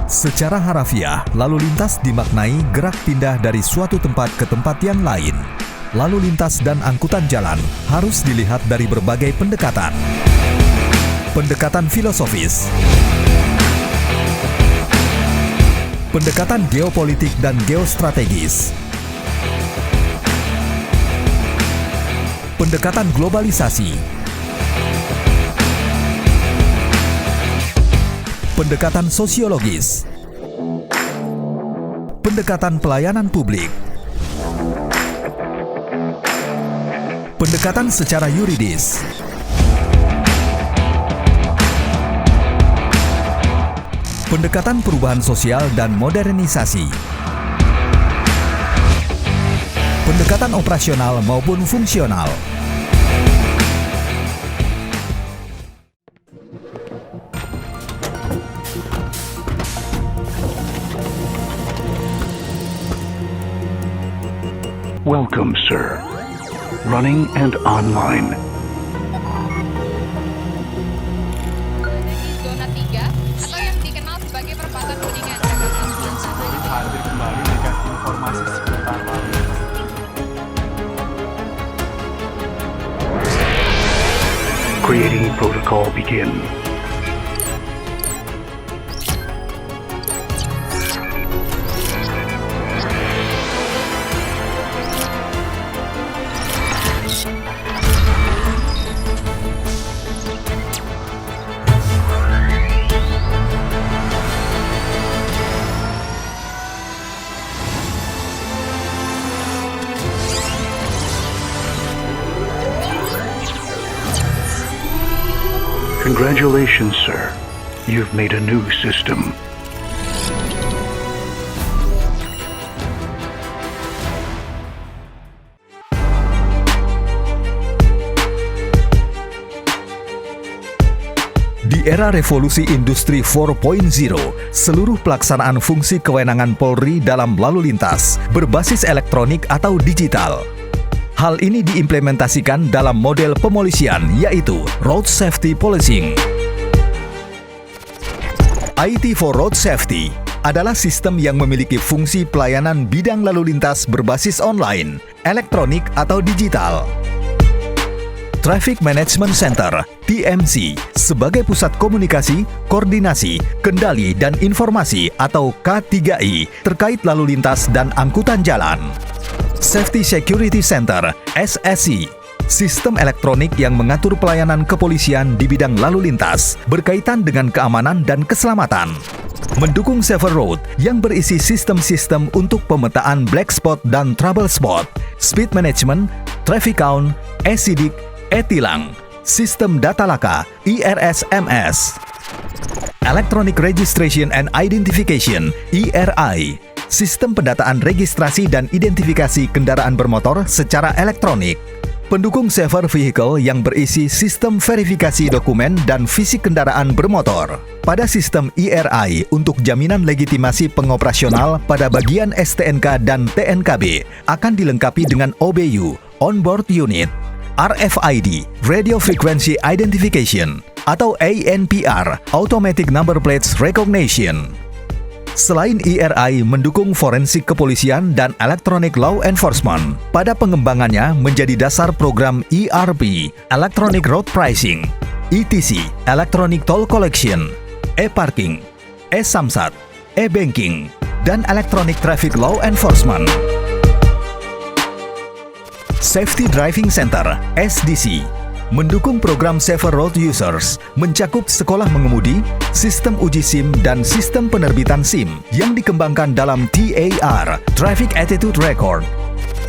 Secara harafiah, lalu lintas dimaknai gerak pindah dari suatu tempat ke tempat yang lain. Lalu lintas dan angkutan jalan harus dilihat dari berbagai pendekatan. Pendekatan filosofis, pendekatan geopolitik dan geostrategis, pendekatan globalisasi, pendekatan sosiologis, pendekatan pelayanan publik, pendekatan secara yuridis, pendekatan perubahan sosial dan modernisasi, pendekatan operasional maupun fungsional. Welcome, sir. Running and online. Di zona 3 atau yang dikenal sebagai perempatan Kuningan, Jakarta Selatan. Hadir kembali dengan informasi seputar lalu lintas. Creating protocol begin. Congratulations, sir. You've made a new system. Di era revolusi industri 4.0, seluruh pelaksanaan fungsi kewenangan Polri dalam lalu lintas berbasis elektronik atau digital. Hal ini diimplementasikan dalam model pemolisian, yaitu Road Safety Policing. IT for Road Safety adalah sistem yang memiliki fungsi pelayanan bidang lalu lintas berbasis online, elektronik atau digital. Traffic Management Center (TMC) sebagai pusat komunikasi, koordinasi, kendali, dan informasi atau K3I terkait lalu lintas dan angkutan jalan. Safety Security Center (SSC) sistem elektronik yang mengatur pelayanan kepolisian di bidang lalu lintas berkaitan dengan keamanan dan keselamatan. Mendukung Safer Road yang berisi sistem-sistem untuk pemetaan black spot dan trouble spot, speed management, traffic count, e-sidik, e-tilang, sistem data laka, IRSMS, Electronic Registration and Identification, ERI, sistem pendataan registrasi dan identifikasi kendaraan bermotor secara elektronik. Pendukung Safer Vehicle yang berisi sistem verifikasi dokumen dan fisik kendaraan bermotor. Pada sistem ERI untuk jaminan legitimasi pengoperasional pada bagian STNK dan TNKB akan dilengkapi dengan OBU, Onboard Unit, RFID, Radio Frequency Identification, atau ANPR, Automatic Number Plates Recognition. Selain ERI mendukung forensik kepolisian dan electronic law enforcement, pada pengembangannya menjadi dasar program ERP, Electronic Road Pricing, ETC, Electronic Toll Collection, e-parking, e-samsat, e-banking, dan Electronic Traffic Law Enforcement. Safety Driving Center, SDC, mendukung program Safer Road Users, mencakup sekolah mengemudi, sistem uji SIM, dan sistem penerbitan SIM yang dikembangkan dalam TAR, Traffic Attitude Record.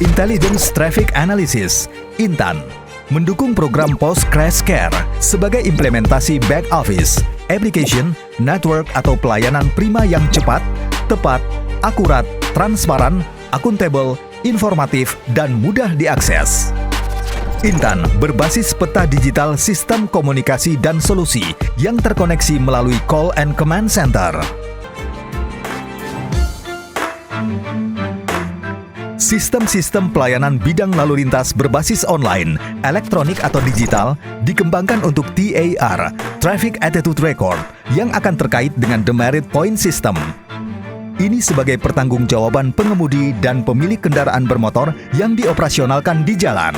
Intelligence Traffic Analysis, INTAN, mendukung program Post Crash Care sebagai implementasi back office, application, network atau pelayanan prima yang cepat, tepat, akurat, transparan, akuntabel, informatif, dan mudah diakses. Intan berbasis peta digital sistem komunikasi dan solusi yang terkoneksi melalui call and command center. Sistem-sistem pelayanan bidang lalu lintas berbasis online, elektronik atau digital dikembangkan untuk TAR, Traffic Attitude Record, yang akan terkait dengan Demerit Point System. Ini sebagai pertanggungjawaban pengemudi dan pemilik kendaraan bermotor yang dioperasionalkan di jalan.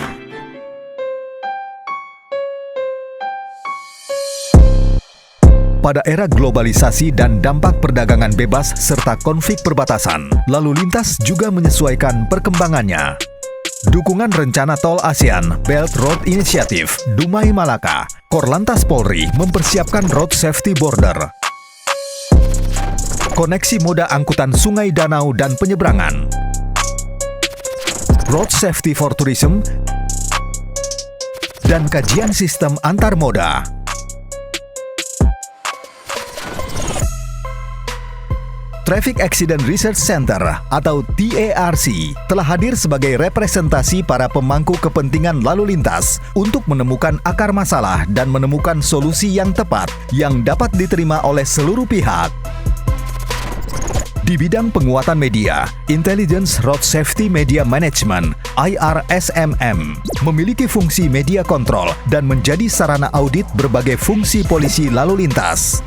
Pada era globalisasi dan dampak perdagangan bebas serta konflik perbatasan, lalu lintas juga menyesuaikan perkembangannya. Dukungan rencana tol ASEAN Belt Road Initiative Dumai Malaka, Korlantas Polri mempersiapkan road safety border. Koneksi moda angkutan sungai, danau, dan penyeberangan. Road safety for tourism dan kajian sistem antar moda. Traffic Accident Research Center atau TARC telah hadir sebagai representasi para pemangku kepentingan lalu lintas untuk menemukan akar masalah dan menemukan solusi yang tepat yang dapat diterima oleh seluruh pihak. Di bidang penguatan media, Intelligence Road Safety Media Management (IRSMM) memiliki fungsi media kontrol dan menjadi sarana audit berbagai fungsi polisi lalu lintas.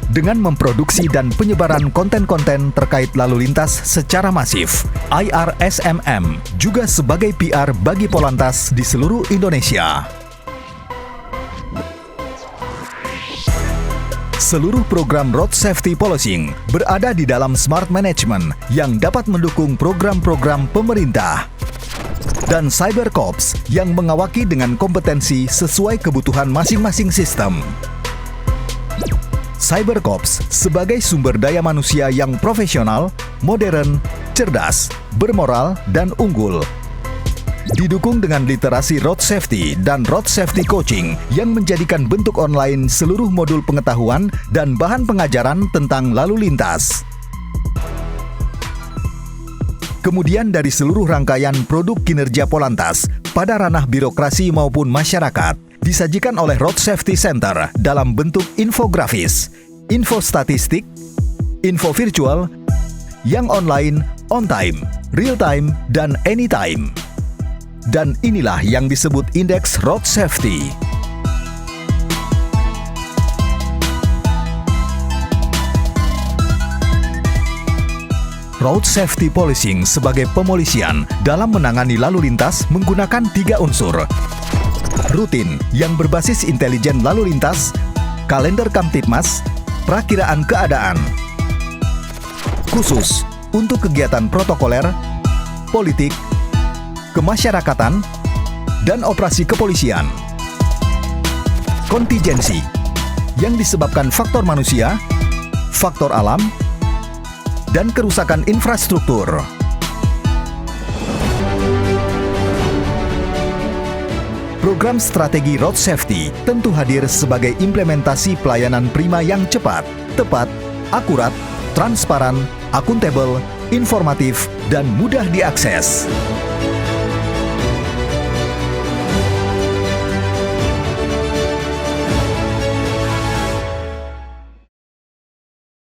Dengan memproduksi dan penyebaran konten-konten terkait lalu lintas secara masif, IRSMM juga sebagai PR bagi Polantas di seluruh Indonesia. Seluruh program Road Safety Policing berada di dalam Smart Management yang dapat mendukung program-program pemerintah. Dan Cyber Corps yang mengawaki dengan kompetensi sesuai kebutuhan masing-masing sistem. Cyber Corps sebagai sumber daya manusia yang profesional, modern, cerdas, bermoral, dan unggul. Didukung dengan literasi road safety dan road safety coaching yang menjadikan bentuk online seluruh modul pengetahuan dan bahan pengajaran tentang lalu lintas. Kemudian dari seluruh rangkaian produk kinerja Polantas pada ranah birokrasi maupun masyarakat, disajikan oleh Road Safety Center dalam bentuk infografis, info statistik, info virtual, yang online, on time, real time, dan anytime. Dan inilah yang disebut Indeks Road Safety. Road Safety Policing sebagai pemolisian dalam menangani lalu lintas menggunakan 3 unsur. Rutin yang berbasis intelijen lalu lintas, kalender Kamtibmas, perakiraan keadaan. Khusus untuk kegiatan protokoler, politik, kemasyarakatan, dan operasi kepolisian. Kontingensi yang disebabkan faktor manusia, faktor alam, dan kerusakan infrastruktur. Program strategi road safety tentu hadir sebagai implementasi pelayanan prima yang cepat, tepat, akurat, transparan, akuntabel, informatif, dan mudah diakses.